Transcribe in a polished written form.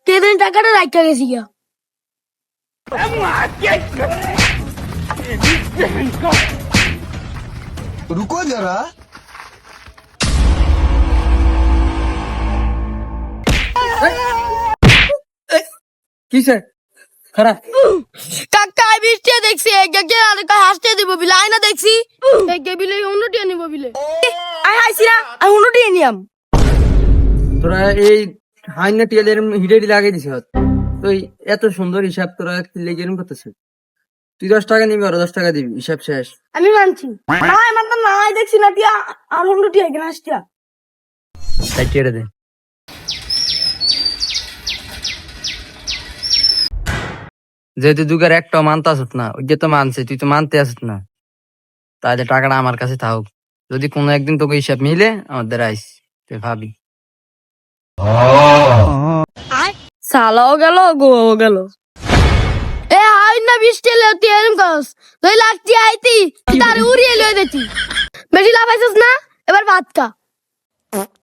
কেদিন টাকাটা রাখা গেছি গা। रुको जरा। কিসে খারাপ কাকা বৃষ্টি দেখছি একে আর হাসতে দিব বিলে আয়না দেখছি একে বিলে উন্নতি আনিব বিলে আই হাসি না আমি উন্নতি আনিয়াম। তোরা এই হাইনা টিয়ালের হিডেডি লাগিয়ে দিছ তুই এত সুন্দর হিসাব তোরা লেগে এরম করতেছিস। তুই 10 টাকা নিবি আর 10 টাকা দিবি, হিসাব শেষ। আমি মানছি না আমার তো নাই দেখছি না টিয়া আর উন্নতি আগে হাসটিয়া তাই টেরে দে। যেহেতু দুগার একটাও মানতে আসত না, ওই যে তো মানছে, তুই তো মানতে আসত না, তাহলে টাকাটা আমার কাছে থাকুক। যদি কোনো একদিন তোকে হিসাব মিলে আমাদের আইস, তুই ভাবি। সালাও গেল গোও গেল এ হাই না বৃষ্টি এলে তুই এরম কাস তুই লাগতি আইতি তার উড়িয়ে লই দিতি বেশি লাভ আইছিস না এবার ভাত খা।